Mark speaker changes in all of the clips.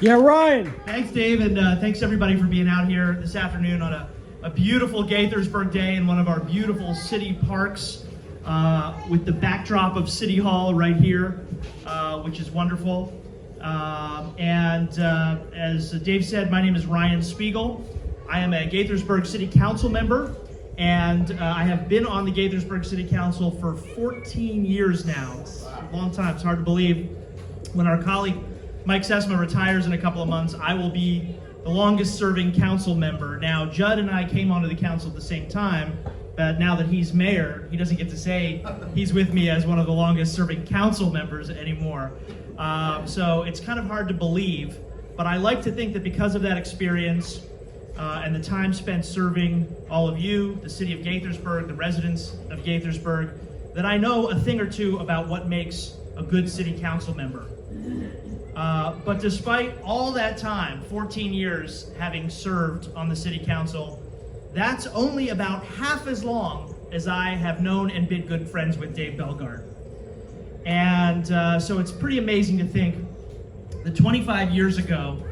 Speaker 1: Yeah, Ryan.
Speaker 2: Thanks, Dave, and thanks everybody for being out here this afternoon on a beautiful Gaithersburg day in one of our beautiful city parks with the backdrop of City Hall right here, which is wonderful. As Dave said, my name is Ryan Spiegel. I am a Gaithersburg City Council member, and I have been on the Gaithersburg City Council for 14 years now. It's a long time. It's hard to believe. When our colleague Mike Sesma retires in a couple of months, I will be the longest serving council member. Now, Judd and I came onto the council at the same time, but now that he's mayor, he doesn't get to say he's with me as one of the longest serving council members anymore. So it's kind of hard to believe, but I like to think that because of that experience and the time spent serving all of you, the city of Gaithersburg, the residents of Gaithersburg, that I know a thing or two about what makes a good city council member. But despite all that time, 14 years having served on the city council, that's only about half as long as I have known and been good friends with Dave Belgard. And so it's pretty amazing to think that 25 years ago,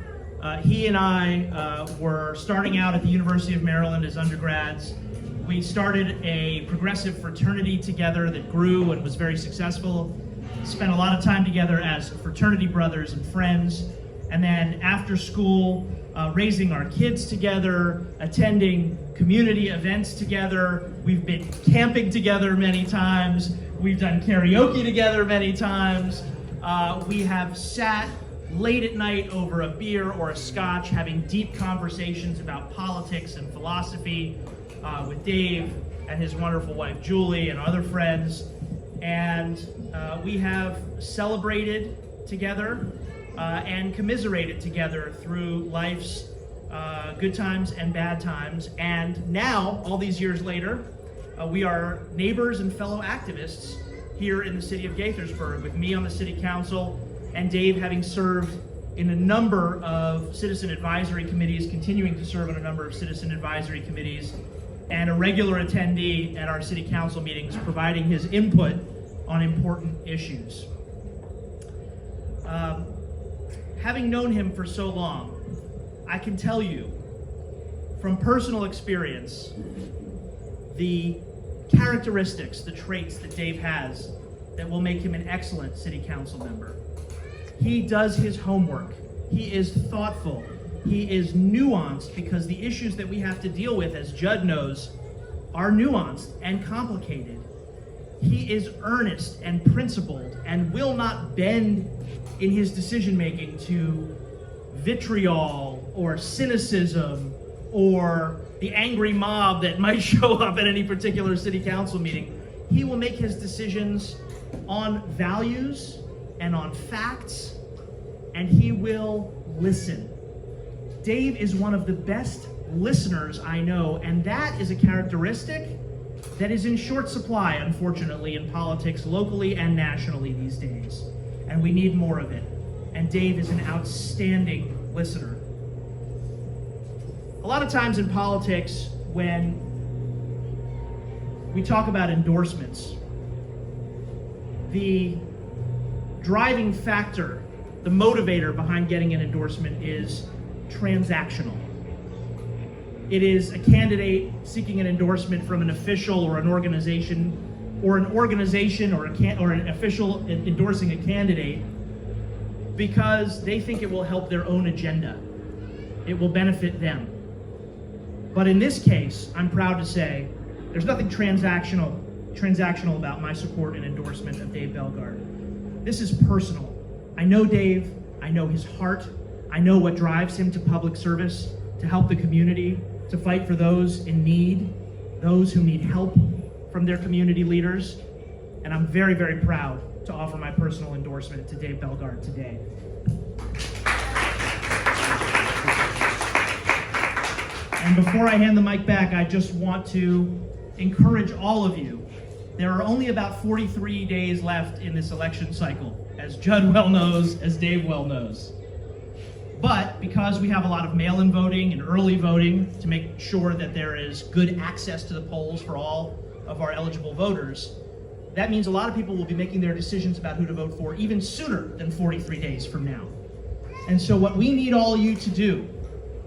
Speaker 2: he and I were starting out at the University of Maryland as undergrads. We started a progressive fraternity together that grew and was very successful. Spent a lot of time together as fraternity brothers and friends, and then after school, raising our kids together, attending community events together. We've been camping together many times. We've done karaoke together many times. We have sat late at night over a beer or a scotch, having deep conversations about politics and philosophy with Dave and his wonderful wife Julie and other friends. And we have celebrated together and commiserated together through life's good times and bad times. And now, all these years later, we are neighbors and fellow activists here in the city of Gaithersburg, with me on the city council and Dave having served in a number of citizen advisory committees, continuing to serve on a number of citizen advisory committees, and a regular attendee at our city council meetings, providing his input on important issues. Having known him for so long, I can tell you from personal experience the characteristics, the traits that Dave has that will make him an excellent city council member. He does his homework. He is thoughtful. He is nuanced, because the issues that we have to deal with, as Judd knows, are nuanced and complicated. He is earnest and principled and will not bend in his decision-making to vitriol or cynicism or the angry mob that might show up at any particular city council meeting. He will make his decisions on values and on facts, and he will listen. Dave is one of the best listeners I know, and that is a characteristic that is in short supply, unfortunately, in politics locally and nationally these days. And we need more of it. And Dave is an outstanding listener. A lot of times in politics, when we talk about endorsements, the driving factor, the motivator behind getting an endorsement is transactional. It is a candidate seeking an endorsement from an official or an organization, or an official endorsing a candidate because they think it will help their own agenda. It will benefit them. But in this case, I'm proud to say, there's nothing transactional about my support and endorsement of Dave Belgard. This is personal. I know Dave, I know his heart, I know what drives him to public service, to help the community, to fight for those in need, those who need help from their community leaders. And I'm very, very proud to offer my personal endorsement to Dave Belgard today. And before I hand the mic back, I just want to encourage all of you. There are only about 43 days left in this election cycle, as Judd well knows, as Dave well knows. But because we have a lot of mail-in voting and early voting to make sure that there is good access to the polls for all of our eligible voters, that means a lot of people will be making their decisions about who to vote for even sooner than 43 days from now. And so what we need all of you to do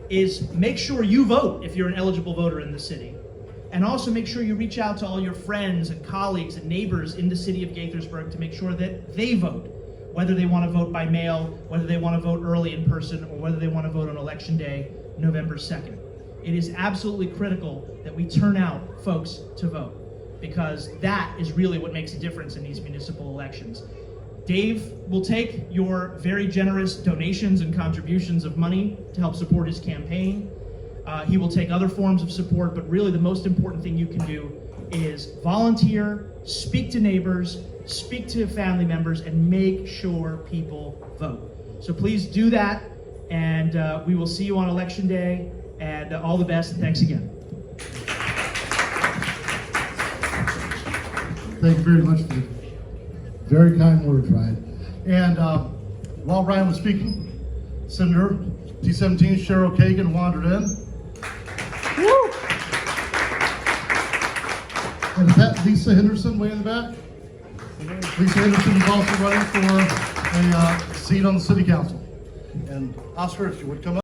Speaker 2: is make sure you vote if you're an eligible voter in the city. And also make sure you reach out to all your friends and colleagues and neighbors in the city of Gaithersburg to make sure that they vote, whether they want to vote by mail, whether they want to vote early in person, or whether they want to vote on Election Day, November 2nd. It is absolutely critical that we turn out folks to vote, because that is really what makes a difference in these municipal elections. Dave will take your very generous donations and contributions of money to help support his campaign. He will take other forms of support, but really the most important thing you can do is volunteer, speak to neighbors, speak to family members, and make sure people vote. So please do that, and we will see you on Election Day, and all the best. Thanks again.
Speaker 1: Thank you very much for the very kind words, Ryan. And while Ryan was speaking, Senator D17 Cheryl Kagan wandered in. Woo! And is that Lisa Henderson way in the back? Lisa Henderson is also running for a seat on the city council. And Oscar, if you would come up.